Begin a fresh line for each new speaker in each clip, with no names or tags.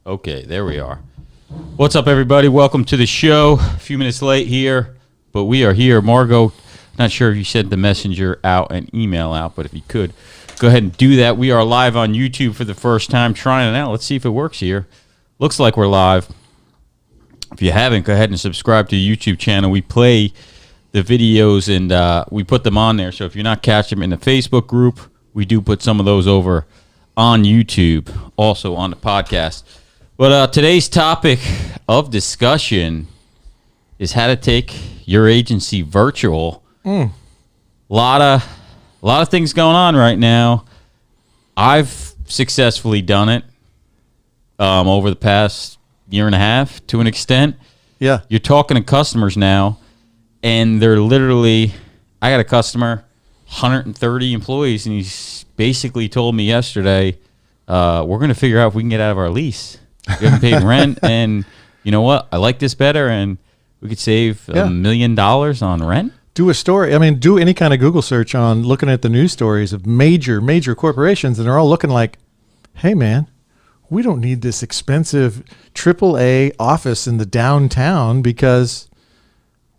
Okay, there we are. What's up, everybody? Welcome to the show. A few minutes late here, but we are here. Margot, not sure if you sent the messenger out and email out, but if you could, go ahead and do that. We are live on YouTube for the first time, trying it out. Let's see if it works here. Looks like we're live. If you haven't, go ahead and subscribe to the YouTube channel. We play the videos and we put them on there. So if you're not catching them in the Facebook group, we do put some of those over on YouTube, also on the podcast. But today's topic of discussion is how to take your agency virtual. A lot of things going on right now. I've successfully done it over the past year and a half to an extent.
Yeah.
You're talking to customers now, and they're literally, I got a customer, 130 employees, and he's basically told me yesterday, we're going to figure out if we can get out of our lease. We haven't paid rent, and you know what? I like this better, and we could save $1 million on rent.
Do a story. I mean, do any kind of Google search on looking at the news stories of major corporations, and they're all looking like, hey, man, we don't need this expensive AAA office in the downtown because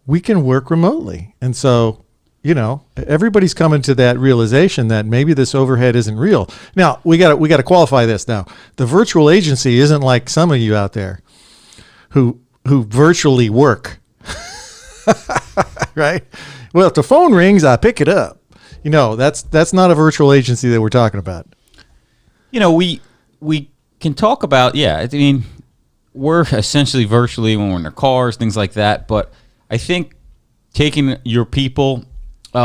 we can work remotely. And so, you know, everybody's coming to that realization that maybe this overhead isn't real. Now, we got to qualify this now. The virtual agency isn't like some of you out there who virtually work. Right? Well, if the phone rings, I pick it up. You know, that's not a virtual agency that we're talking about.
You know, we can talk about, I mean, we're essentially virtually when we're in our cars, things like that. But I think taking your people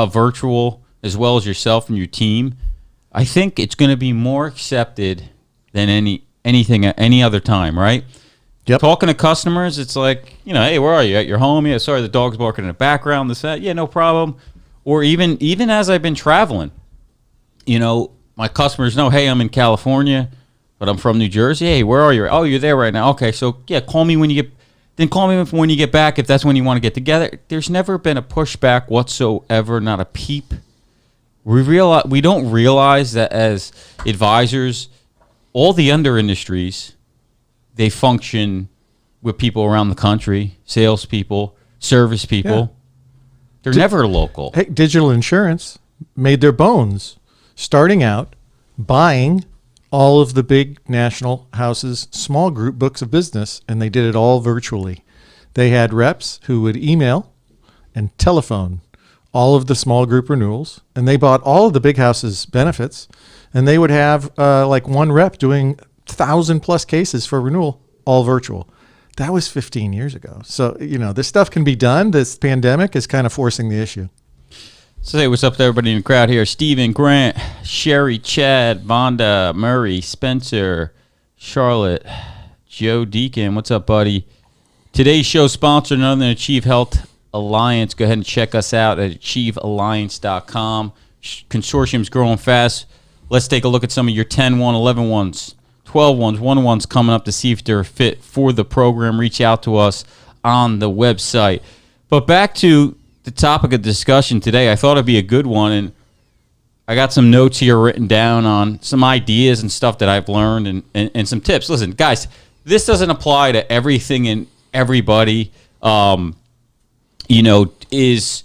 virtual as well as yourself and your team, I think it's going to be more accepted than anything at any other time, right?
Yep.
Talking to customers, it's like, you know, hey, where are you? At your home? Yeah, sorry, the dog's barking in the background, this, that. Yeah, no problem. Or even as I've been traveling, you know, my customers know, hey, I'm in California, but I'm from New Jersey. Hey, where are you? Oh, you're there right now. Okay, so yeah, call me when you get back if that's when you want to get together. There's never been a pushback whatsoever, not a peep. We don't realize that as advisors, all the under industries, they function with people around the country, salespeople, service people. Yeah. They're never local.
Hey, Digital Insurance made their bones starting out buying all of the big national houses, small group books of business, and they did it all virtually. They had reps who would email and telephone all of the small group renewals, and they bought all of the big houses' benefits, and they would have like one rep doing 1,000+ cases for renewal, all virtual. That was 15 years ago. So, you know, this stuff can be done. This pandemic is kind of forcing the issue.
So hey, what's up to everybody in the crowd here? Steven, Grant, Sherry, Chad, Vonda, Murray, Spencer, Charlotte, Joe Deacon. What's up, buddy? Today's show sponsored none other than Achieve Health Alliance. Go ahead and check us out at achievealliance.com. Consortium's growing fast. Let's take a look at some of your 10-1, 11-1s, 12-1s, 1-1s coming up to see if they're fit for the program. Reach out to us on the website. But back to the topic of discussion today, I thought it'd be a good one, and I got some notes here written down on some ideas and stuff that I've learned and some tips. Listen, guys, this doesn't apply to everything and everybody. You know, is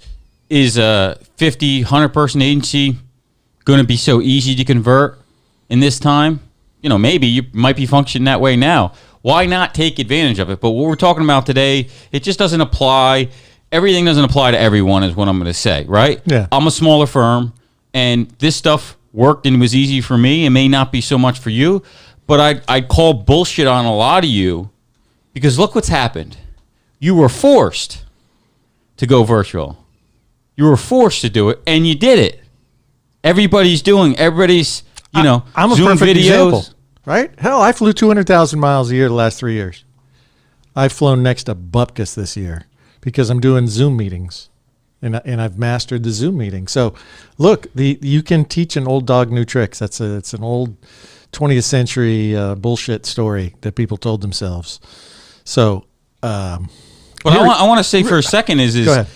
a 50, 100-person agency going to be so easy to convert in this time? You know, maybe you might be functioning that way now. Why not take advantage of it? But what we're talking about today, it just doesn't apply. Everything doesn't apply to everyone is what I'm going to say, right?
Yeah.
I'm a smaller firm, and this stuff worked and was easy for me. It may not be so much for you, but I'd call bullshit on a lot of you because look what's happened. You were forced to go virtual. You were forced to do it, and you did it. Everybody's, you know,
I'm a
Zoom
perfect
videos.
example, right? Hell, I flew 200,000 miles a year the last 3 years. I've flown next to Bupkis this year because I'm doing Zoom meetings, and I've mastered the Zoom meeting. So, look, you can teach an old dog new tricks. It's an old 20th century bullshit story that people told themselves. So,
what I want to say for a second is
go ahead.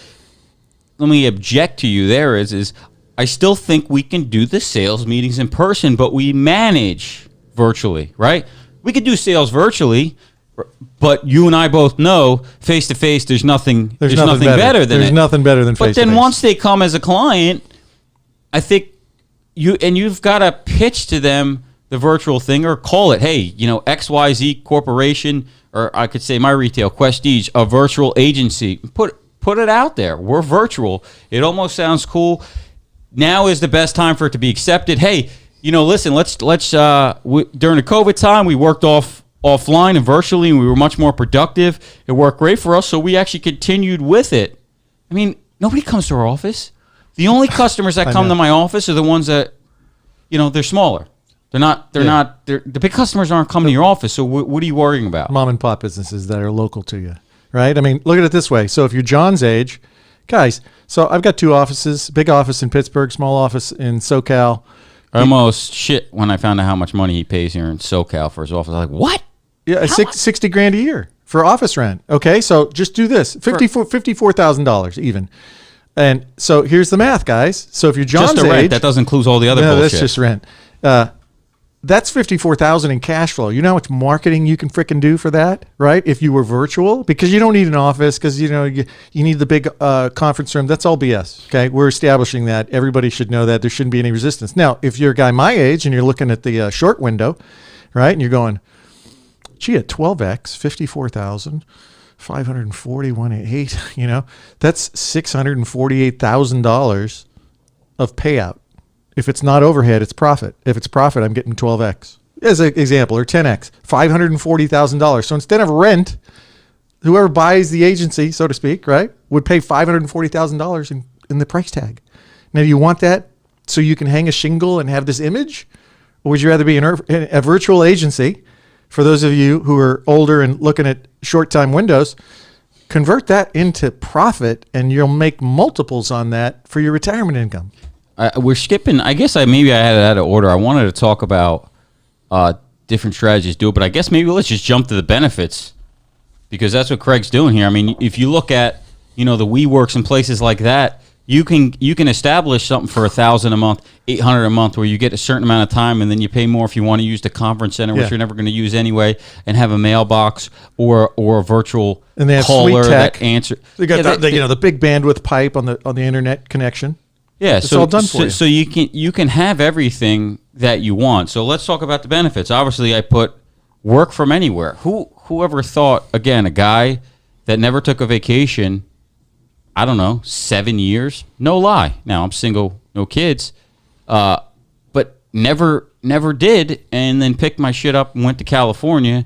Let me object to you there is I still think we can do the sales meetings in person, but we manage virtually, right? We could do sales virtually, but you and I both know face to face. There's nothing better than it.
There's nothing better than face to face.
But then once they come as a client, I think you've got to pitch to them the virtual thing, or call it, hey, XYZ Corporation, or I could say my retail Questige, a virtual agency. Put it out there. We're virtual. It almost sounds cool. Now is the best time for it to be accepted. Hey, listen, let's during the COVID time, we worked offline and virtually, and we were much more productive. It worked great for us, so we actually continued with it. I mean, nobody comes to our office. The only customers that come to my office are the ones that, they're smaller. The big customers aren't coming to your office, so what are you worrying about?
Mom and pop businesses that are local to you, right? I mean, look at it this way. So if you're John's age, guys, so I've got 2 offices, big office in Pittsburgh, small office in SoCal.
I almost shit when I found out how much money he pays here in SoCal for his office. I was like, what?
Yeah, $60,000 a year for office rent. Okay, so just do this, $54,000 even. And so here's the math, guys. So if you're John's
just the rent,
age,
that doesn't include all the other bullshit.
That's just rent. That's $54,000 in cash flow. You know how much marketing you can frickin' do for that, right? If you were virtual, because you don't need an office, because you need the big conference room. That's all BS. Okay, we're establishing that. Everybody should know that. There shouldn't be any resistance. Now, if you're a guy my age and you're looking at the short window, right, and you're going, gee, at 12x, 54,000. 541.8, that's $648,000 of payout. If it's not overhead, it's profit. If it's profit, I'm getting 12x as an example, or 10x, $540,000. So instead of rent, whoever buys the agency, so to speak, right, would pay $540,000 in the price tag. Now, do you want that so you can hang a shingle and have this image, or would you rather be a virtual agency? For those of you who are older and looking at short time windows, convert that into profit and you'll make multiples on that for your retirement income.
We're skipping. I guess maybe I had it out of order. I wanted to talk about different strategies to do it, but I guess maybe let's just jump to the benefits, because that's what Craig's doing here. I mean, if you look at the WeWorks and places like that, you can establish something for $1,000 a month, $800 a month, where you get a certain amount of time, and then you pay more if you want to use the conference center, which you're never going to use anyway, and have a mailbox or a virtual
and they have
caller
sweet tech.
that answer.
They got the big bandwidth pipe on the internet connection.
Yeah,
it's all done for you.
So you can have everything that you want. So let's talk about the benefits. Obviously, I put work from anywhere. Whoever thought, again, a guy that never took a vacation, I don't know, 7 years? No lie. Now, I'm single, no kids, but never did, and then picked my shit up and went to California.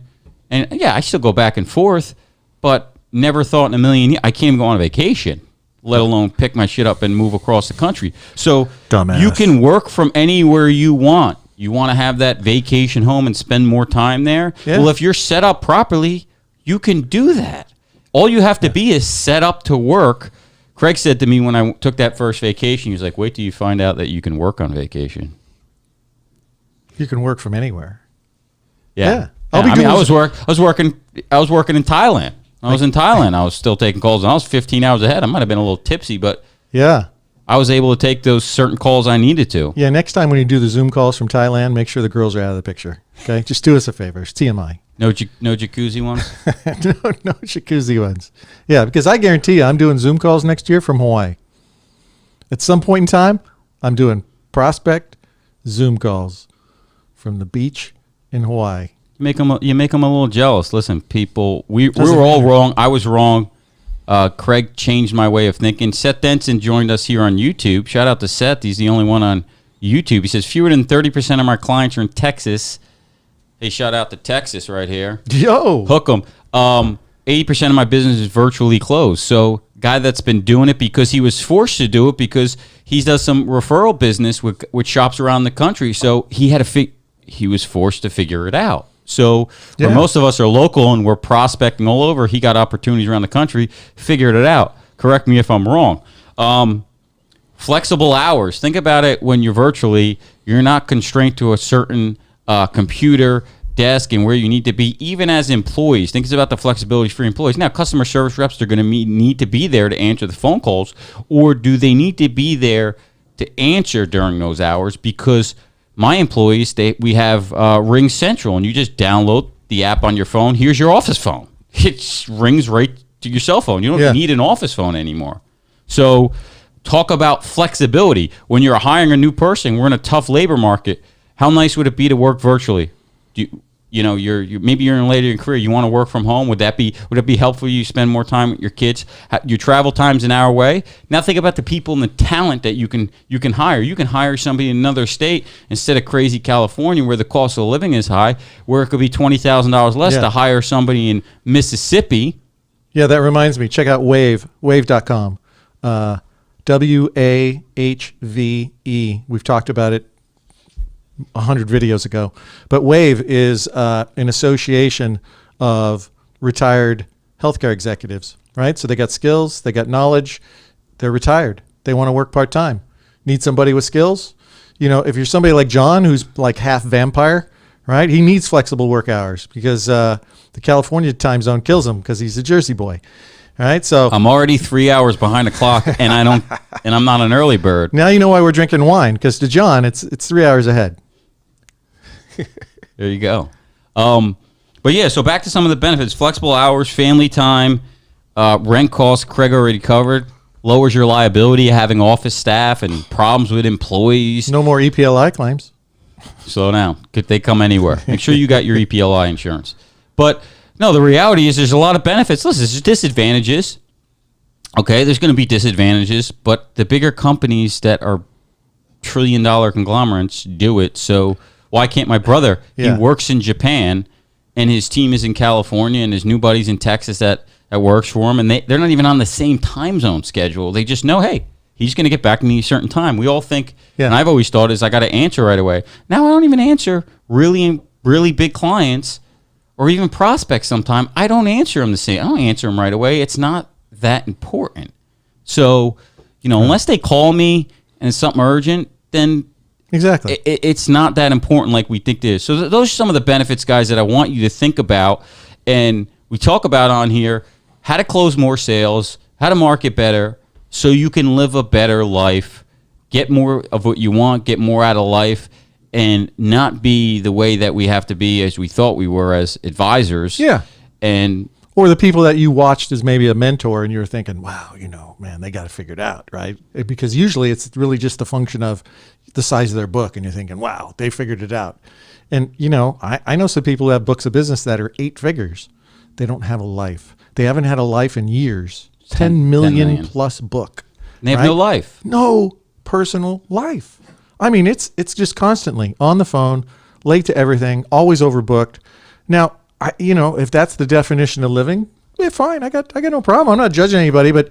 And, yeah, I still go back and forth, but never thought in a million years I can't even go on a vacation, let alone pick my shit up and move across the country. So
Dumbass.
You can work from anywhere you want. You want to have that vacation home and spend more time there? Yeah. Well, if you're set up properly, you can do that. All you have to be is set up to work. Craig said to me when I took that first vacation, he was like, wait till you find out that you can work on vacation.
You can work from anywhere.
Yeah. I was working in Thailand. I was in Thailand. I was still taking calls, and I was 15 hours ahead. I might have been a little tipsy, but
yeah, I
was able to take those certain calls I needed to.
Yeah, next time when you do the Zoom calls from Thailand, make sure the girls are out of the picture. Okay? Just do us a favor. It's TMI.
No jacuzzi ones?
No jacuzzi ones. Yeah, because I guarantee you I'm doing Zoom calls next year from Hawaii. At some point in time, I'm doing prospect Zoom calls from the beach in Hawaii.
You make them a little jealous. Listen, people, we were all wrong. I was wrong. Craig changed my way of thinking. Seth Denson joined us here on YouTube. Shout out to Seth. He's the only one on YouTube. He says, fewer than 30% of my clients are in Texas. Hey, shout out to Texas right here.
Yo.
Hook 'em. 80% of my business is virtually closed. So guy that's been doing it because he was forced to do it because he does some referral business with shops around the country. So he was forced to figure it out. So where most of us are local and we're prospecting all over, he got opportunities around the country, figured it out. Correct me if I'm wrong. Flexible hours. Think about it when you're virtually. You're not constrained to a certain computer, desk, and where you need to be, even as employees. Think about the flexibility for employees. Now, customer service reps are going to need to be there to answer the phone calls, or do they need to be there to answer during those hours? Because my employees, we have Ring Central, and you just download the app on your phone. Here's your office phone. It rings right to your cell phone. You don't need an office phone anymore. So talk about flexibility. When you're hiring a new person, we're in a tough labor market. How nice would it be to work virtually? Maybe you're in later in your career. You want to work from home. Would it be helpful? You spend more time with your kids. Your travel time's an hour away. Now think about the people and the talent that you can hire. You can hire somebody in another state instead of crazy California where the cost of living is high, where it could be $20,000 less to hire somebody in Mississippi.
Yeah, that reminds me. Check out wave.com. WAHVE. We've talked about it 100 videos ago. But WAVE is an association of retired healthcare executives, right? So they got skills, they got knowledge, they're retired. They want to work part-time. Need somebody with skills? If you're somebody like John, who's like half vampire, right? He needs flexible work hours because the California time zone kills him because he's a Jersey boy. All right, so
I'm already 3 hours behind the clock, and I'm not an early bird.
Now you know why we're drinking wine, because to John, it's 3 hours ahead.
There you go. But yeah, so back to some of the benefits: flexible hours, family time, rent costs. Craig already covered. Lowers your liability having office staff and problems with employees.
No more EPLI claims.
Slow down. They come anywhere. Make sure you got your EPLI insurance. But no, the reality is there's a lot of benefits. Listen, there's disadvantages. Okay, there's going to be disadvantages, but the bigger companies that are trillion-dollar conglomerates do it. So why can't my brother? He works in Japan, and his team is in California, and his new buddy's in Texas that works for him, and they're not even on the same time zone schedule. They just know, hey, he's going to get back to me a certain time. We all think, and I've always thought, is I got to answer right away. Now I don't even answer really, really big clients or even prospects sometimes. I don't answer them the same. I don't answer them right away. It's not that important. So, unless they call me and it's something urgent, then
exactly
it's not that important like we think it is. So those are some of the benefits, guys, that I want you to think about. And we talk about on here how to close more sales, how to market better so you can live a better life, get more of what you want, get more out of life, and not be the way that we have to be as we thought we were as advisors.
Yeah. Or the people that you watched as maybe a mentor and you're thinking, wow, man, they got it figured out, right? Because usually it's really just a function of the size of their book and you're thinking, wow, they figured it out. And, I know some people who have books of business that are 8 figures. They don't have a life. They haven't had a life in years. 10 million plus book.
And they have no life.
No personal life. I mean, it's just constantly on the phone, late to everything, always overbooked. Now, if that's the definition of living, fine. I got no problem. I'm not judging anybody, but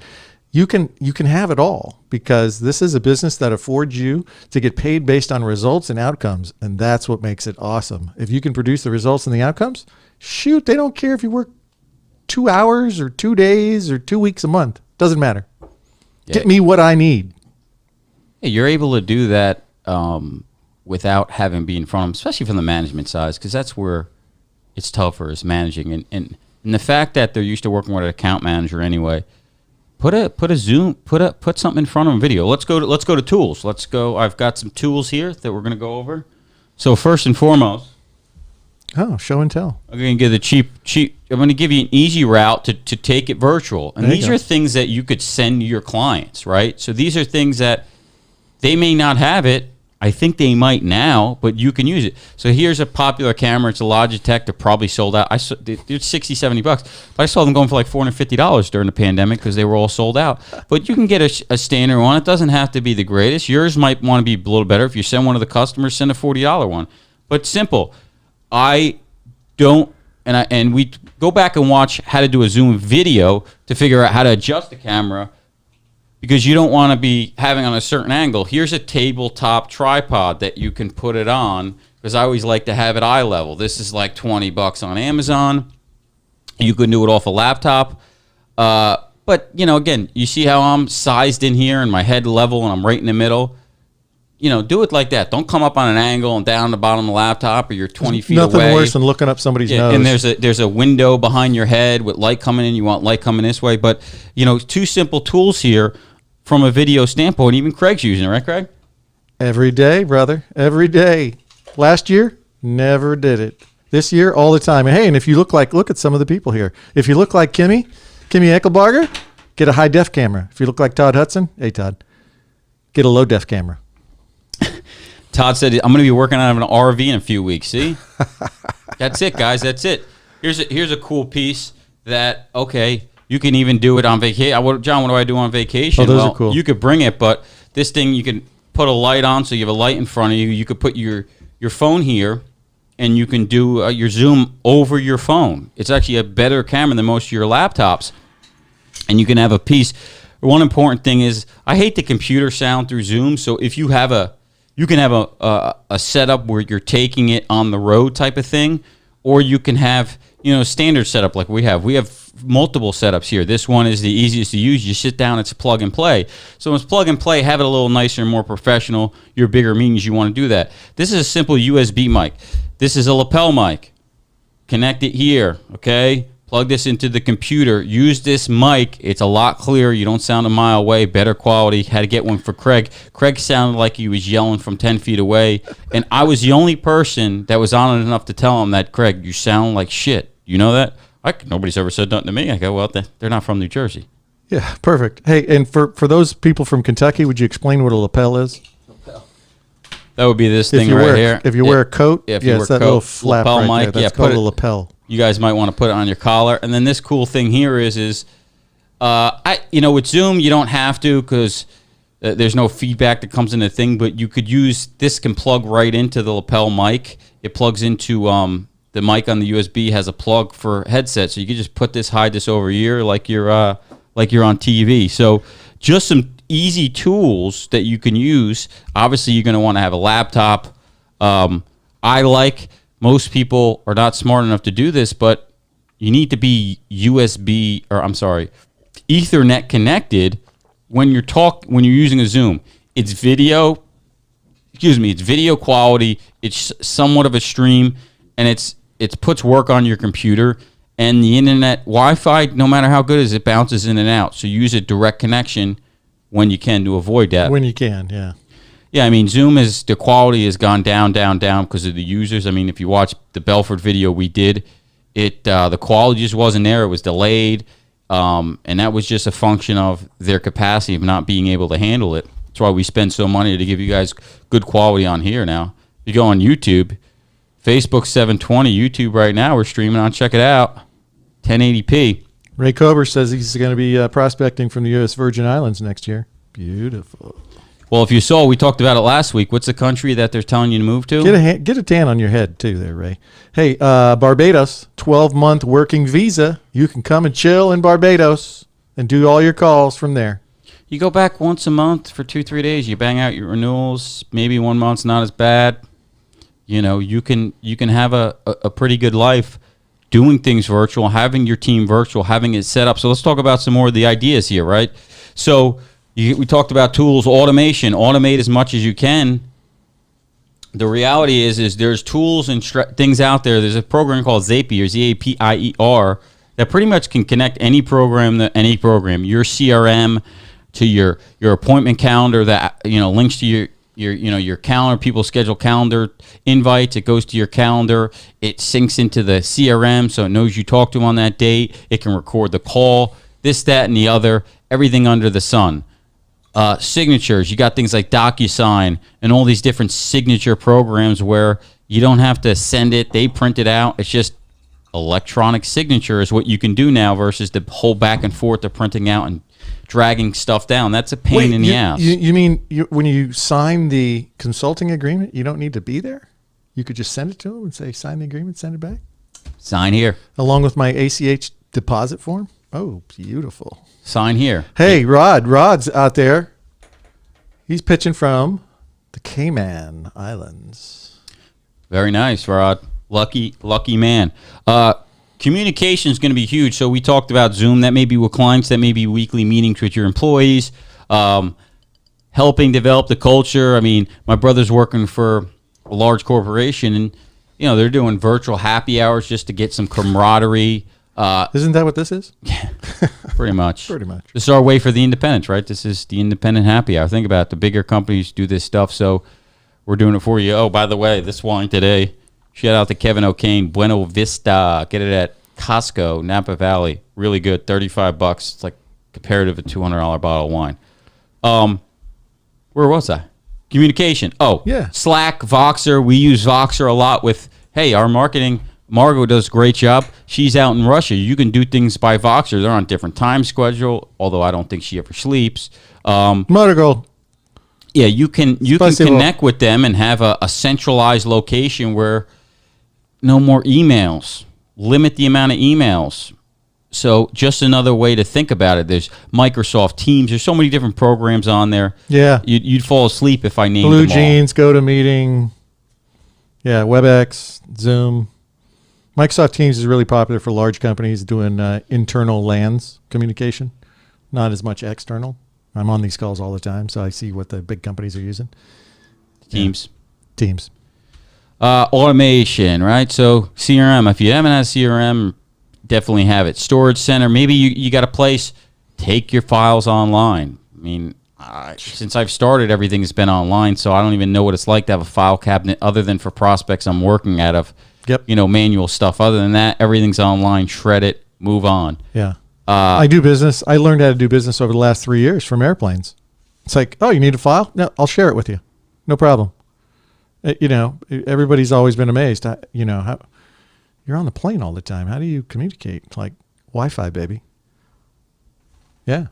you can have it all because this is a business that affords you to get paid based on results and outcomes, and that's what makes it awesome. If you can produce the results and the outcomes, shoot, they don't care if you work 2 hours or 2 days or 2 weeks a month. Doesn't matter. Yeah. Get me what I need.
Yeah, you're able to do that without having to be in front of them, especially from the management side, because that's where it's tougher is managing. And the fact that they're used to working with an account manager anyway, put something in front of them, video. Let's go to tools. Let's go. I've got some tools here that we're going to go over. So first and foremost,
show and tell.
I'm going to give the cheap. I'm going to give you an easy route to take it virtual. And these are things that you could send your clients, right? So these are things that they may not have it. I think they might now, but you can use it. So here's a popular camera. It's a Logitech. They're probably sold out. They're $60, $70. But I saw them going for like $450 during the pandemic because they were all sold out. But you can get a standard one. It doesn't have to be the greatest. Yours might want to be a little better. If you send one of the customers, send a $40 one. But simple. I don't, and we go back and watch how to do a Zoom video to figure out how to adjust the camera because you don't want to be having on a certain angle. Here's a tabletop tripod that you can put it on because I always like to have it eye level. This is like $20 on Amazon. You can do it off a laptop. But, again, you see how I'm sized in here and my head level and I'm right in the middle. Do it like that. Don't come up on an angle and down the bottom of the laptop or you're 20 feet away.
Nothing worse than looking up somebody's nose.
And there's a window behind your head with light coming in. You want light coming this way. But, 2 simple tools here from a video standpoint. Even Craig's using it, right, Craig?
Every day, brother. Every day. Last year, never did it. This year, all the time. And hey, and if you look at some of the people here. If you look like Kimmy Eckelbarger, get a high def camera. If you look like Todd Hudson, hey Todd, get a low def camera.
Todd said, I'm going to be working on an RV in a few weeks. See? That's it, guys. That's it. Here's a cool piece that, okay, you can even do it on vacation. John, what do I do on vacation?
Oh, those are cool.
You could bring it, but this thing, you can put a light on, so you have a light in front of you. You could put your phone here, and you can do your Zoom over your phone. It's actually a better camera than most of your laptops. And you can have a piece. One important thing is, I hate the computer sound through Zoom, so if you have you can have a setup where you're taking it on the road type of thing, or you can have, standard setup like we have. We have multiple setups here. This one is the easiest to use. You sit down, it's plug and play. So when it's plug and play, have it a little nicer and more professional. Your bigger meetings, you want to do that. This is a simple USB mic. This is a lapel mic. Connect it here, okay? Plug this into the computer. Use this mic. It's a lot clearer. You don't sound a mile away. Better quality. Had to get one for Craig. Craig sounded like he was yelling from 10 feet away. And I was the only person that was on it enough to tell him that, Craig, you sound like shit. You know that? Nobody's ever said nothing to me. I go, well, they're not from New Jersey.
Yeah, perfect. Hey, and for those people from Kentucky, would you explain what a lapel is?
That would be this thing right here.
If you wear a coat,
if you wear
it's that
coat,
little flap
lapel
right
mic,
there. That's called a lapel.
You guys might want to put it on your collar. And then this cool thing here is with Zoom, you don't have to, because there's no feedback that comes in the thing, but you could use, this can plug right into the lapel mic. It plugs into the mic on the USB, has a plug for headset. So you can just hide this over here like you're on TV. So just some easy tools that you can use. Obviously, you're going to want to have a laptop. Most people are not smart enough to do this, but you need to be Ethernet connected when you're using a Zoom. It's video quality. It's somewhat of a stream, and it puts work on your computer. And the internet, Wi-Fi, no matter how good it is, it bounces in and out. So use a direct connection when you can to avoid that.
When you can, yeah.
Yeah, I mean, Zoom the quality has gone down because of the users. I mean, if you watch the Belford video we did, the quality just wasn't there. It was delayed, and that was just a function of their capacity of not being able to handle it. That's why we spend so money to give you guys good quality on here now. You go on YouTube, Facebook 720, YouTube right now, we're streaming on. Check it out, 1080p.
Ray Kober says he's going to be prospecting from the U.S. Virgin Islands next year. Beautiful.
Well, if you saw, we talked about it last week. What's the country that they're telling you to move to?
Get a tan on your head, too, there, Ray. Hey, Barbados, 12-month working visa. You can come and chill in Barbados and do all your calls from there.
You go back once a month for 2-3 days. You bang out your renewals. Maybe 1 month's not as bad. You can have a pretty good life doing things virtual, having your team virtual, having it set up. So let's talk about some more of the ideas here, right? So we talked about tools, automation. Automate as much as you can. The reality is there's tools and things out there. There's a program called Zapier, Zapier, that pretty much can connect any program, your CRM to your appointment calendar that links to your calendar. People schedule calendar invites. It goes to your calendar. It syncs into the CRM, so it knows you talked to them on that date. It can record the call, this, that, and the other, everything under the sun. Signatures, you got things like DocuSign and all these different signature programs where you don't have to send it. They print it out. It's just electronic signature is what you can do now versus the whole back and forth of printing out and dragging stuff down. That's a pain in the ass.
You mean when you sign the consulting agreement, you don't need to be there? You could just send it to them and say, sign the agreement, send it back?
Sign here.
Along with my ACH deposit form? Oh, beautiful.
Sign here.
Hey, Rod's out there. He's pitching from the Cayman Islands.
Very nice, Rod. Lucky man. Communication is going to be huge. So we talked about Zoom. That may be with clients. That may be weekly meetings with your employees. Helping develop the culture. I mean, my brother's working for a large corporation, and they're doing virtual happy hours just to get some camaraderie.
Isn't that what this is?
Pretty much.
Pretty much.
This is our way for the independents, right? This is the independent happy hour. Think about it. The bigger companies do this stuff, so we're doing it for you. Oh, by the way, this wine today, shout out to Kevin O'Kane, Buena Vista. Get it at Costco, Napa Valley. Really good, $35. It's like comparative a $200 bottle of wine. Where was I? Communication. Oh,
yeah.
Slack, Voxer. We use Voxer a lot with, hey, our marketing. Margot does a great job. She's out in Russia. You can do things by Voxer. They're on different time schedule, although I don't think she ever sleeps.
Margot.
Yeah, you can connect with them and have a centralized location where no more emails. Limit the amount of emails. So just another way to think about it. There's Microsoft Teams. There's so many different programs on there.
Yeah.
You'd fall asleep if I named
Blue
them all.
Jeans, GoToMeeting. Yeah, WebEx, Zoom. Microsoft Teams is really popular for large companies doing internal LANs communication, not as much external. I'm on these calls all the time, so I see what the big companies are using.
Teams.
Yeah. Teams.
Automation, right? So CRM. If you haven't had CRM, definitely have it. Storage center. Maybe you got a place. Take your files online. I mean, since I've started, everything has been online, so I don't even know what it's like to have a file cabinet other than for prospects I'm working out of.
Yep.
Manual stuff. Other than that, everything's online. Shred it. Move on.
Yeah. I do business. I learned how to do business over the last 3 years from airplanes. It's like, oh, you need a file? No, I'll share it with you. No problem. Everybody's always been amazed. How you're on the plane all the time. How do you communicate? Like Wi-Fi, baby. Yeah.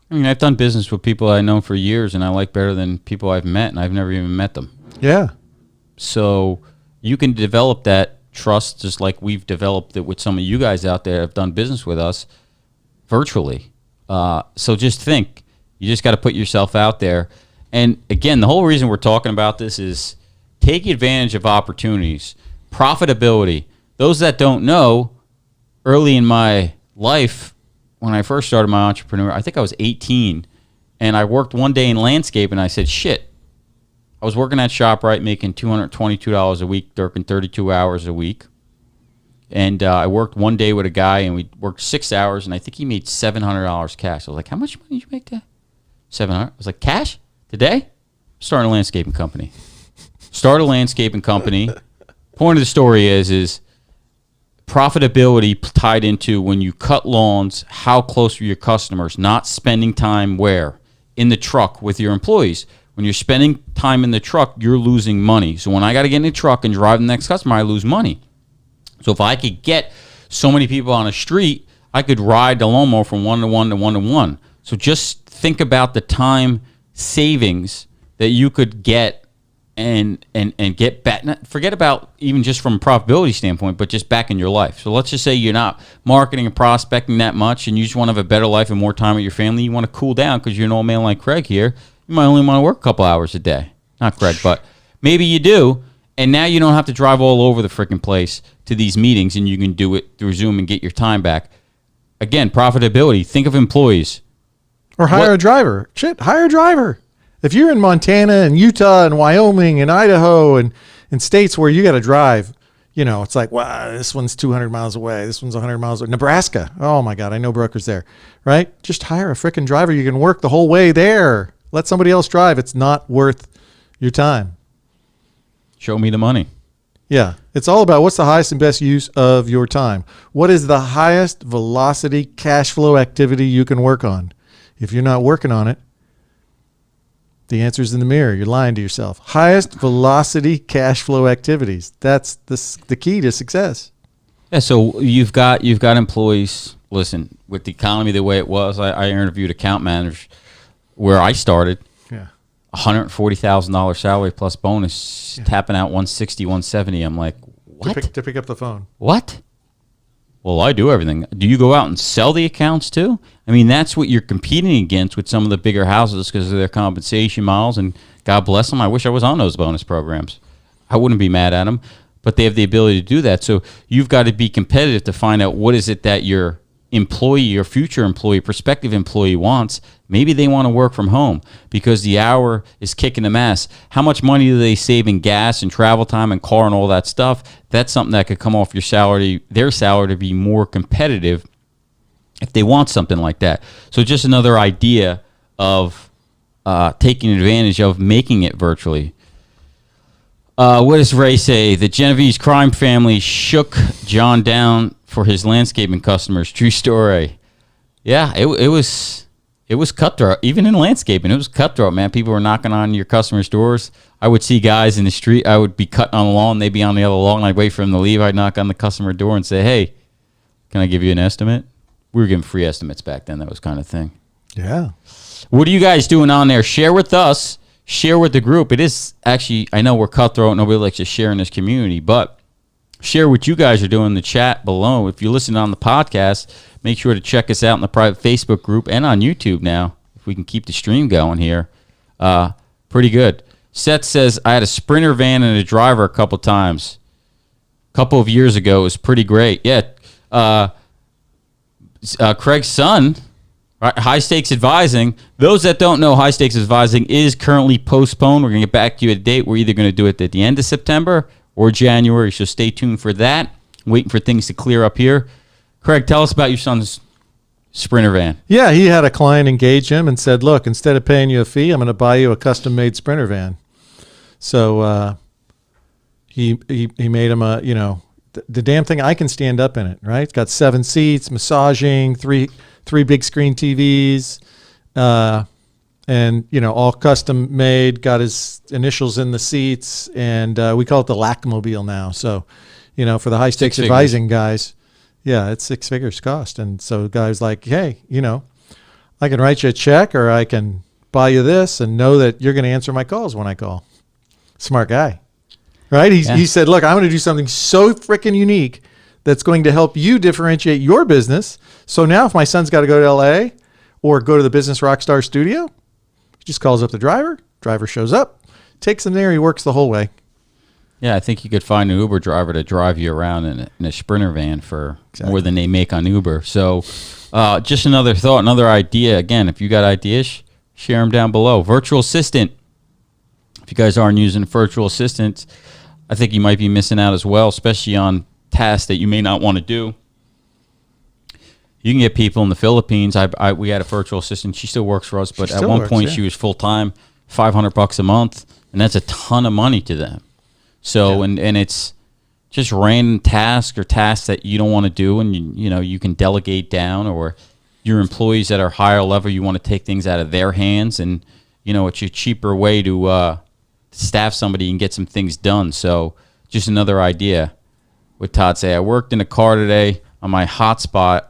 I mean, I've done business with people I know for years, and I like better than people I've met, and I've never even met them.
Yeah.
So you can develop that trust just like we've developed it with some of you guys out there that have done business with us virtually. So just think. You just got to put yourself out there. And, again, the whole reason we're talking about this is take advantage of opportunities. Profitability. Those that don't know, early in my life, when I first started my entrepreneur, I think I was 18, and I worked one day in landscape, and I said, shit. I was working at ShopRite making $222 a week, working 32 hours a week. And I worked one day with a guy, and we worked 6 hours, and I think he made $700 cash. I was like, how much money did you make that? $700. I was like, cash? Today? Starting a landscaping company. Start a landscaping company. Point of the story is profitability tied into when you cut lawns, how close are your customers, not spending time where? In the truck with your employees. When you're spending time in the truck, you're losing money. So when I got to get in the truck and drive the next customer, I lose money. So if I could get so many people on a street, I could ride the lawnmower from 1 to 1 to 1 to 1. So just think about the time savings that you could get and get back. Forget about even just from a profitability standpoint, but just back in your life. So let's just say you're not marketing and prospecting that much, and you just want to have a better life and more time with your family. You want to cool down because you're an old man like Craig here. You might only want to work a couple hours a day. Not Craig, but maybe you do. And now you don't have to drive all over the freaking place to these meetings, and you can do it through Zoom and get your time back. Again, profitability. Think of employees.
Or hire a driver. Shit, hire a driver. If you're in Montana and Utah and Wyoming and Idaho and states where you got to drive, it's like, wow, this one's 200 miles away. This one's 100 miles away. Nebraska. Oh, my God, I know brokers there, right? Just hire a freaking driver. You can work the whole way there. Let somebody else drive. It's not worth your time.
Show me the money.
Yeah. It's all about what's the highest and best use of your time. What is the highest velocity cash flow activity you can work on? If you're not working on it, the answer's in the mirror. You're lying to yourself. Highest velocity cash flow activities. That's the key to success.
Yeah, so you've got employees. Listen, with the economy the way it was, I interviewed account managers where I started.
Yeah.
$140,000 salary plus bonus, tapping out 160, 170. I'm like, what?
To pick up the phone.
What? Well, I do everything. Do you go out and sell the accounts too? I mean, that's what you're competing against with some of the bigger houses because of their compensation models. And God bless them. I wish I was on those bonus programs. I wouldn't be mad at them, but they have the ability to do that. So you've got to be competitive to find out what is it that your employee or future employee, prospective employee wants. Maybe they want to work from home because the hour is kicking them ass. How much money do they save in gas and travel time and car and all that stuff? That's something that could come off your salary, their salary, to be more competitive if they want something like that. So just another idea of taking advantage of making it virtually. What does Ray say? The Genovese crime family shook John down for his landscaping customers. True story. Yeah, it was cutthroat. Even in landscaping, it was cutthroat, man. People were knocking on your customers' doors. I would see guys in the street. I would be cutting on the lawn. They'd be on the other lawn. I'd wait for them to leave. I'd knock on the customer door and say, hey, can I give you an estimate? We were giving free estimates back then. That was kind of thing.
Yeah.
What are you guys doing on there? Share with us. Share with the group. It is actually, I know we're cutthroat. Nobody likes to share in this community, but share what you guys are doing in the chat below. If you're listening on the podcast, make sure to check us out in the private Facebook group and on YouTube now, if we can keep the stream going here. Pretty good. Seth says, I had a Sprinter van and a driver a couple times. A couple of years ago. It was pretty great. Yeah. Craig's son, right, High Stakes Advising. Those that don't know, High Stakes Advising is currently postponed. We're going to get back to you at a date. We're either going to do it at the end of September or January, so stay tuned for that. I'm waiting for things to clear up here. Craig, tell us about your son's Sprinter van.
Yeah, he had a client engage him and said, look, instead of paying you a fee, I'm going to buy you a custom-made Sprinter van. So he made him the damn thing, I can stand up in it, right? It's got 7 seats, massaging, three big screen TVs, and, all custom made, got his initials in the seats, and we call it the LACmobile now. So, for the high stakes advising guys, yeah, it's 6 figures cost. And so guys like, hey, I can write you a check or I can buy you this and know that you're going to answer my calls when I call. Smart guy, right? He said, look, I'm going to do something so freaking unique that's going to help you differentiate your business. So now if my son's got to go to LA or go to the Business Rockstar studio, he just calls up the driver shows up, takes him there. He works the whole way.
Yeah, I think you could find an Uber driver to drive you around in a Sprinter van for more than they make on Uber. So just another thought, another idea. Again, if you got ideas, share them down below. Virtual assistant. If you guys aren't using virtual assistants, I think you might be missing out as well, especially on tasks that you may not want to do. You can get people in the Philippines. We had a virtual assistant. She still works for us, but at one point she was full-time, $500 a month, and that's a ton of money to them. So, and it's just random tasks or tasks that you don't want to do, and you can delegate down, or your employees that are higher level, you want to take things out of their hands, and it's a cheaper way to staff somebody and get some things done. So just another idea. What Todd say? I worked in a car today on my hotspot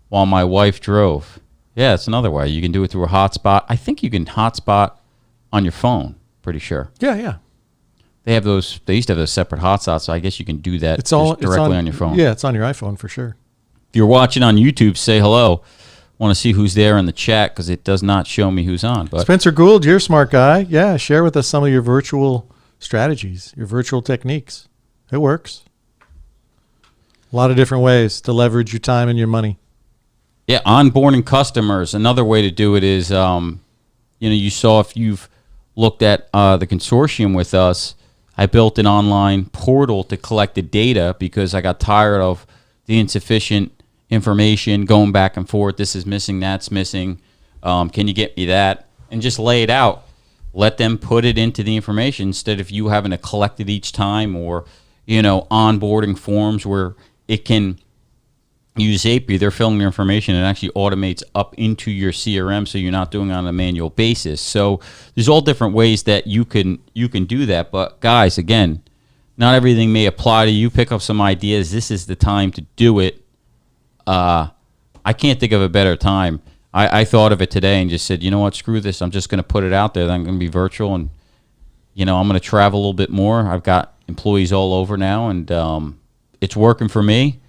while my wife drove. Yeah, it's another way. You can do it through a hotspot. I think you can hotspot on your phone, pretty sure.
Yeah.
They have those. They used to have those separate hotspots, so I guess you can do that directly on your phone.
Yeah, it's on your iPhone for sure.
If you're watching on YouTube, say hello. Want to see who's there in the chat because it does not show me who's on. But
Spencer Gould, you're a smart guy. Yeah, share with us some of your virtual strategies, your virtual techniques. It works. A lot of different ways to leverage your time and your money.
Yeah, onboarding customers. Another way to do it is, you saw if you've looked at the consortium with us, I built an online portal to collect the data because I got tired of the insufficient information going back and forth. This is missing, that's missing. Can you get me that? And just lay it out. Let them put it into the information instead of you having to collect it each time, or onboarding forms where it can use Zapier. They're filling your information and it actually automates up into your CRM, so you're not doing it on a manual basis. So there's all different ways that you can do that. But guys, again, not everything may apply to you. Pick up some ideas. This is the time to do it. I can't think of a better time. I thought of it today and just said, you know what, screw this. I'm just going to put it out there that I'm going to be virtual, and I'm going to travel a little bit more. I've got employees all over now, and it's working for me.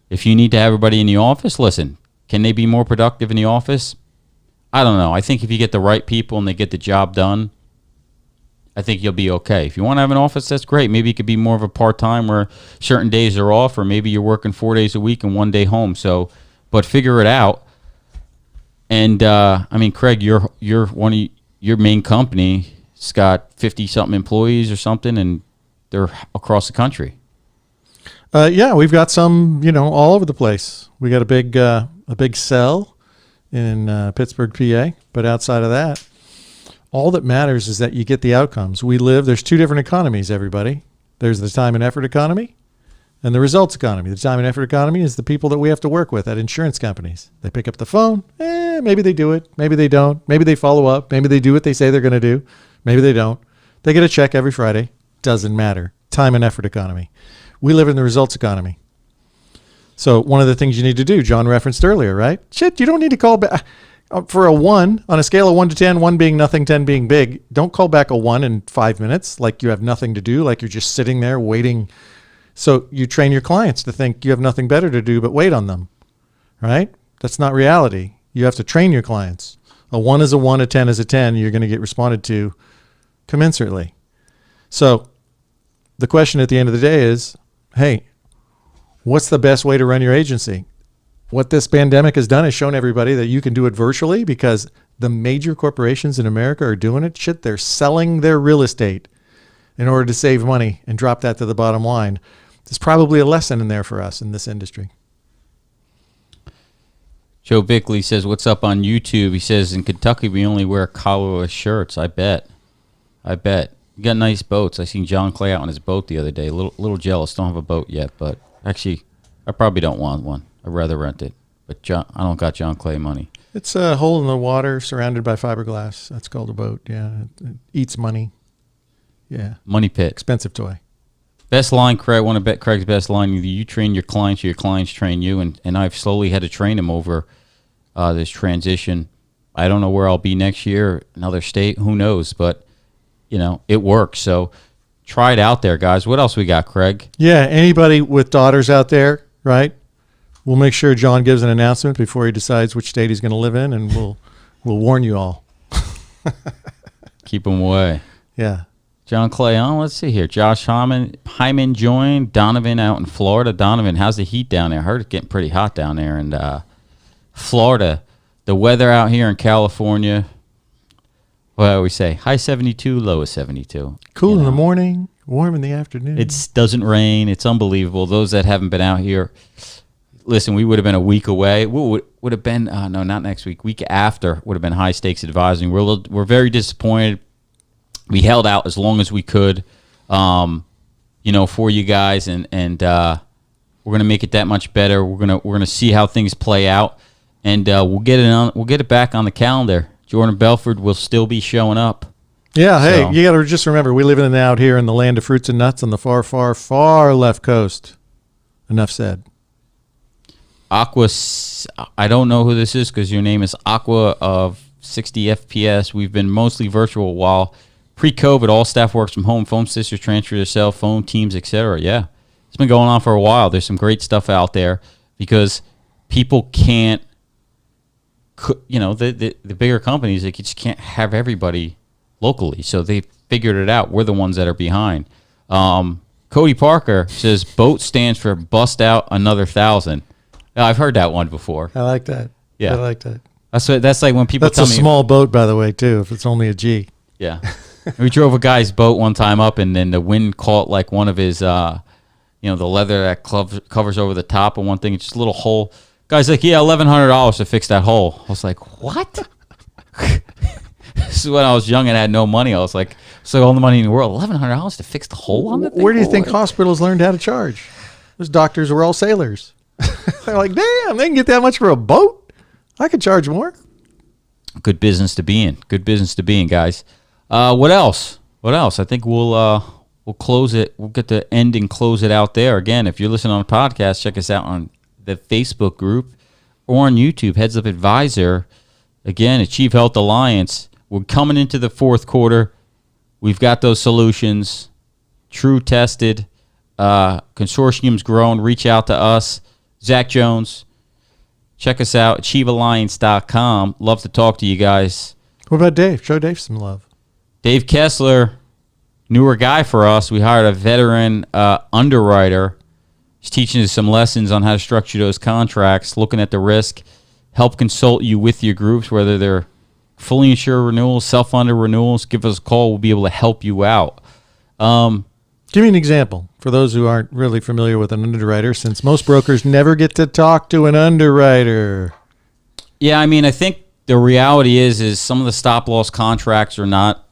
If you need to have everybody in the office, listen, can they be more productive in the office? I don't know. I think if you get the right people and they get the job done, I think you'll be okay. If you want to have an office, that's great. Maybe it could be more of a part-time where certain days are off, or maybe you're working 4 days a week and 1 day home. So, but figure it out. And Craig, you're one of your main company. It's got 50-something employees or something, and they're across the country.
Yeah, we've got some, all over the place. We got a a big cell in Pittsburgh, PA. But outside of that, all that matters is that you get the outcomes. There's two different economies, everybody. There's the time and effort economy and the results economy. The time and effort economy is the people that we have to work with at insurance companies. They pick up the phone. Maybe they do it. Maybe they don't. Maybe they follow up. Maybe they do what they say they're going to do. Maybe they don't. They get a check every Friday. Doesn't matter. Time and effort economy. We live in the results economy. So one of the things you need to do, John referenced earlier, right? Shit, you don't need to call back. For a 1, on a scale of 1 to 10, 1 being nothing, 10 being big, don't call back a 1 in 5 minutes like you have nothing to do, like you're just sitting there waiting. So you train your clients to think you have nothing better to do but wait on them, right? That's not reality. You have to train your clients. A 1 is a 1, a 10 is a 10. You're going to get responded to commensurately. So the question at the end of the day is, hey, what's the best way to run your agency? What this pandemic has done is shown everybody that you can do it virtually because the major corporations in America are doing it. Shit, they're selling their real estate in order to save money and drop that to the bottom line. There's probably a lesson in there for us in this industry.
Joe Bickley says, what's up on YouTube? He says, in Kentucky, we only wear collarless shirts. I bet. You got nice boats. I seen John Clay out on his boat the other day. A little jealous. Don't have a boat yet, but actually, I probably don't want one. I'd rather rent it. But I don't got John Clay money.
It's a hole in the water surrounded by fiberglass. That's called a boat. Yeah. It eats money. Yeah.
Money pit.
Expensive toy.
Best line, Craig. I want to bet Craig's best line. Either you train your clients or your clients train you. And I've slowly had to train him over this transition. I don't know where I'll be next year, another state. Who knows? But, it works. So try it out there, guys. What else we got, Craig?
Yeah. Anybody with daughters out there, right? We'll make sure John gives an announcement before he decides which state he's going to live in, and we'll warn you all.
Keep them away.
Yeah.
John Clay on. Let's see here. Josh Hyman joined. Donovan out in Florida. Donovan, how's the heat down there? I heard it's getting pretty hot down there in Florida. The weather out here in California, what do we say? High 72, low 72.
Cool in the morning, warm in the afternoon.
It doesn't rain. It's unbelievable. Those that haven't been out here, listen, we would have been a week away. Would have been, no, not next week. Week after would have been high stakes advising. We're very disappointed. We held out as long as we could, for you guys, and we're gonna make it that much better. We're gonna see how things play out, and we'll get it back on the calendar. Jordan Belford will still be showing up.
Yeah, hey, you got to just remember, we live in and out here in the land of fruits and nuts on the far, far, far left coast. Enough said.
Aqua, I don't know who this is because your name is Aqua of 60 FPS. We've been mostly virtual while pre-COVID, all staff works from home, phone sisters transfer to cell phone, teams, etc. Yeah, it's been going on for a while. There's some great stuff out there because people can't, the bigger companies, they just can't have everybody locally. So they figured it out. We're the ones that are behind. Cody Parker says, BOAT stands for bust out another 1,000. I've heard that one before.
I like that.
Yeah.
I like that.
That's like when people
tell me. That's a small boat, by the way, too, if it's only a G.
Yeah. We drove a guy's boat one time up, and then the wind caught like one of his, the leather that covers over the top of one thing. It's just a little hole. Guy's like, yeah, $1,100 to fix that hole. I was like, what? This is when I was young and had no money. I was like, so all the money in the world, $1,100 to fix the hole on the thing?
Where do you think hospitals learned how to charge? Those doctors were all sailors. They're like, damn, they can get that much for a boat? I could charge more.
Good business to be in. Good business to be in, guys. What else? I think we'll close it. We'll get the end and close it out there. Again, if you're listening on a podcast, check us out on the Facebook group or on YouTube. Heads Up Advisor. Again, Achieve Health Alliance. We're coming into the fourth quarter. We've got those solutions. True tested. Consortium's grown. Reach out to us. Zach Jones. Check us out. AchieveAlliance.com. Love to talk to you guys.
What about Dave? Show Dave some love.
Dave Kessler, newer guy for us. We hired a veteran underwriter. He's teaching us some lessons on how to structure those contracts, looking at the risk, help consult you with your groups, whether they're fully insured renewals, self-funded renewals. Give us a call. We'll be able to help you out.
Give me an example for those who aren't really familiar with an underwriter, since most brokers never get to talk to an underwriter.
Yeah, I mean, I think the reality is some of the stop loss contracts are not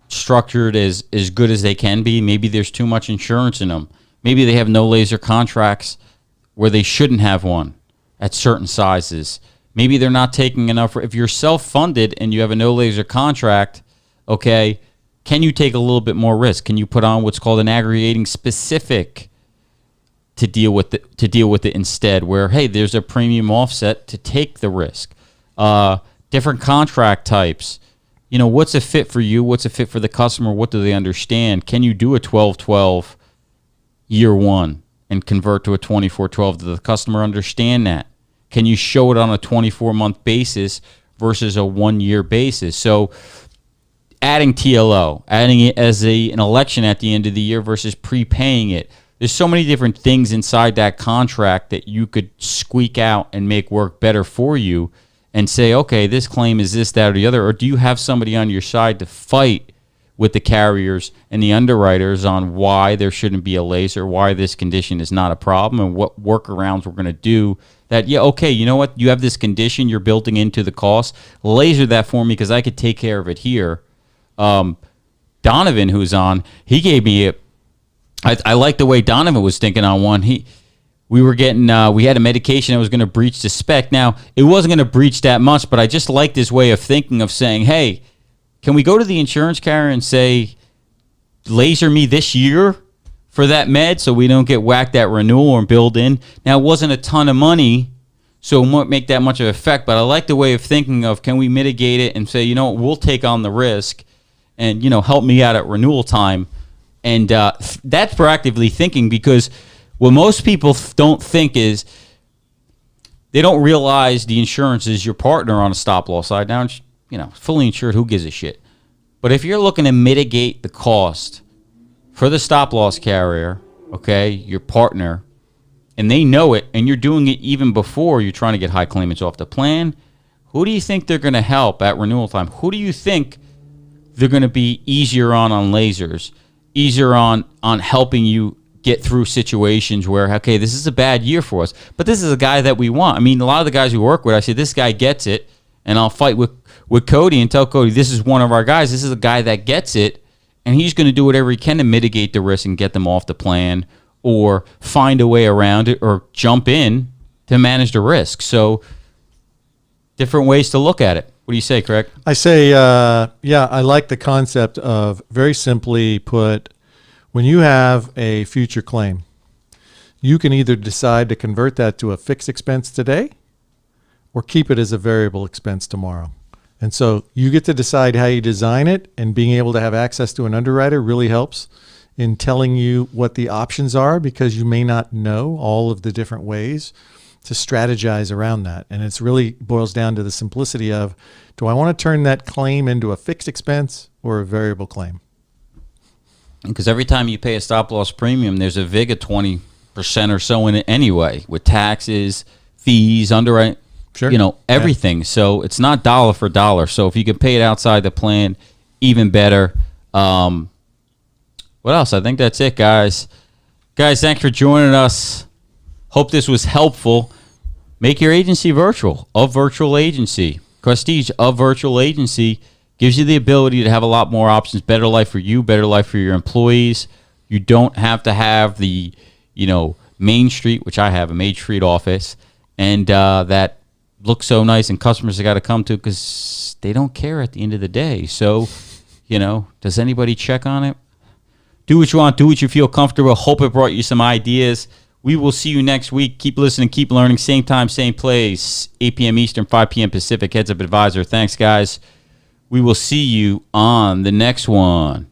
structured as good as they can be. Maybe there's too much insurance in them. Maybe they have no laser contracts where they shouldn't have one at certain sizes. Maybe they're not taking enough. If you're self-funded and you have a no laser contract, okay, can you take a little bit more risk? Can you put on what's called an aggregating specific to deal with it instead, where, hey, there's a premium offset to take the risk? Different contract types. You know, what's a fit for you? What's a fit for the customer? What do they understand? Can you do a 12-12 year one and convert to a 24-12? Does the customer understand that? Can you show it on a 24-month basis versus a 1-year basis? So adding TLO, adding it as an election at the end of the year versus prepaying it. There's so many different things inside that contract that you could squeak out and make work better for you and say, okay, this claim is this, that, or the other. Or do you have somebody on your side to fight with the carriers and the underwriters on why there shouldn't be a laser, why this condition is not a problem, and what workarounds we're going to do that, yeah, okay, you know what? You have this condition you're building into the cost. Laser that for me because I could take care of it here. Donovan, who's on, he gave me I like the way Donovan was thinking on one. We had a medication that was going to breach the spec. Now, it wasn't going to breach that much, but I just liked his way of thinking of saying, hey, can we go to the insurance carrier and say, laser me this year for that med so we don't get whacked at renewal or build in? Now, it wasn't a ton of money, so it won't make that much of an effect, but I like the way of thinking of, can we mitigate it and say, you know what, we'll take on the risk and, you know, help me out at renewal time. And that's proactively thinking, because what most people don't think is they don't realize the insurance is your partner on a stop loss side. Now, you know, fully insured, who gives a shit? But if you're looking to mitigate the cost for the stop loss carrier, okay, your partner, and they know it, and you're doing it even before you're trying to get high claimants off the plan, who do you think they're going to help at renewal time? Who do you think they're going to be easier on lasers, easier on helping you get through situations where, okay, this is a bad year for us, but this is a guy that we want. I mean, a lot of the guys we work with, I say, this guy gets it, and I'll fight with Cody and tell Cody, this is one of our guys. This is a guy that gets it, and he's going to do whatever he can to mitigate the risk and get them off the plan or find a way around it or jump in to manage the risk. So different ways to look at it. What do you say, Craig?
I say, I like the concept of, very simply put, when you have a future claim, you can either decide to convert that to a fixed expense today or keep it as a variable expense tomorrow. And so you get to decide how you design it, and being able to have access to an underwriter really helps in telling you what the options are, because you may not know all of the different ways to strategize around that. And it's really boils down to the simplicity of, do I want to turn that claim into a fixed expense or a variable claim?
Because every time you pay a stop loss premium, there's a VIG of 20% or so in it anyway, with taxes, fees, underwriting,
sure,
you know, everything. Yeah. So it's not dollar for dollar. So if you can pay it outside the plan, even better. What else? I think that's it, guys. Guys, thanks for joining us. Hope this was helpful. Make your agency virtual. A virtual agency. Prestige of virtual agency gives you the ability to have a lot more options. Better life for you, better life for your employees. You don't have to have the, Main Street, which I have, a Main Street office, and that looks so nice, and customers have got to come to because they don't care at the end of the day. So, does anybody check on it? Do what you want. Do what you feel comfortable. Hope it brought you some ideas. We will see you next week. Keep listening. Keep learning. Same time, same place. 8 p.m. Eastern, 5 p.m. Pacific. Heads Up Advisor. Thanks, guys. We will see you on the next one.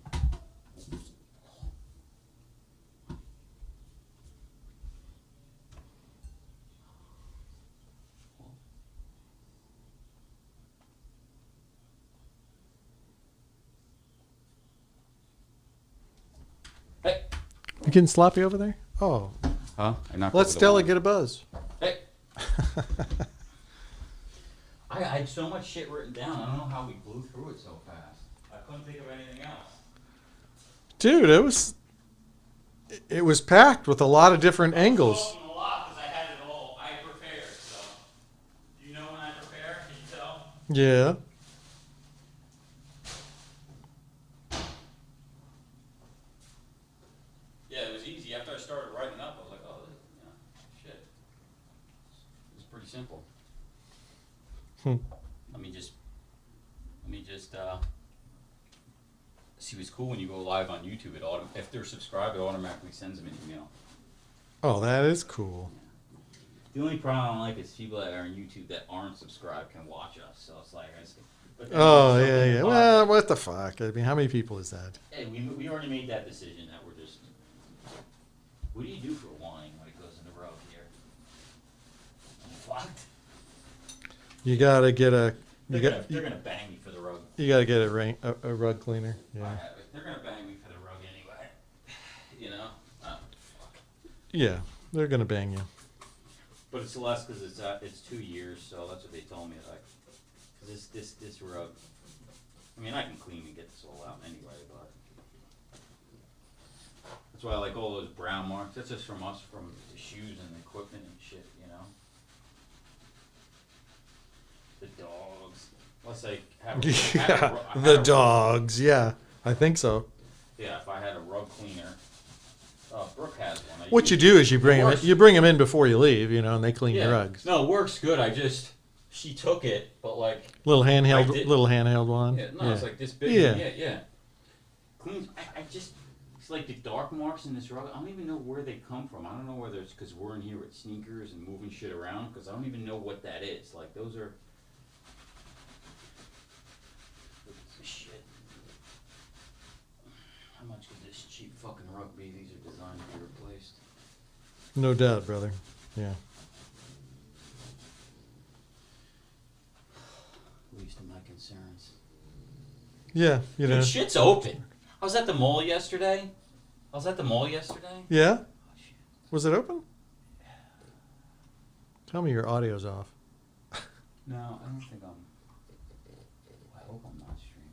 Hey.
You getting sloppy over there? Oh.
Huh?
Let Stella get a buzz.
Hey. I had so much shit written down. I don't know how we blew through it so fast. I couldn't think of anything else.
Dude, it was packed with a lot of different angles.
A lot because I had it all. I prepared. So, you know.
Yeah.
Yeah, it was easy. After I started writing up, I was like, oh, this, shit. It's pretty simple.
Hmm.
Let me just see what's cool when you go live on YouTube. If they're subscribed, it automatically sends them an email.
Oh, that is cool.
The only problem I don't like is people that are on YouTube that aren't subscribed can watch us. So it's like,
Oh, yeah. Well, what the fuck? I mean, how many people is that?
hey, we already made that decision that we're just. What do you do for wine when it goes in the rug here? Fucked.
You gotta get a.
They're gonna bang me for the rug.
You gotta get a rug cleaner. Yeah.
They're gonna bang me for the rug anyway. You know. Fuck.
Yeah, they're gonna bang you.
But it's less because it's 2 years, so that's what they told me. Like, cause this rug. I mean, I can clean and get this all out anyway, but that's why I like all those brown marks. That's just from us, from the shoes and the equipment and shit, you know. The dogs. Unless I have
The dogs. Yeah, I think so.
Yeah, if I had a rug cleaner. Brooke has one.
What you do is you bring them in before you leave, you know, and they clean your rugs.
No, it works good. She took it, but like
little handheld one.
Yeah, no, it's like this big. Yeah. Cleans. It's like the dark marks in this rug. I don't even know where they come from. I don't know whether it's because we're in here with sneakers and moving shit around. Because I don't even know what that is. Like those are. Shit. How much could this cheap fucking rug be? These are designed to be replaced.
No doubt, brother. Yeah.
Least of my concerns.
Yeah, you know.
Dude, shit's open. I was at the mall yesterday.
Yeah?
Oh, shit.
Was it open? Tell me your audio's off.
No, I don't think I'm.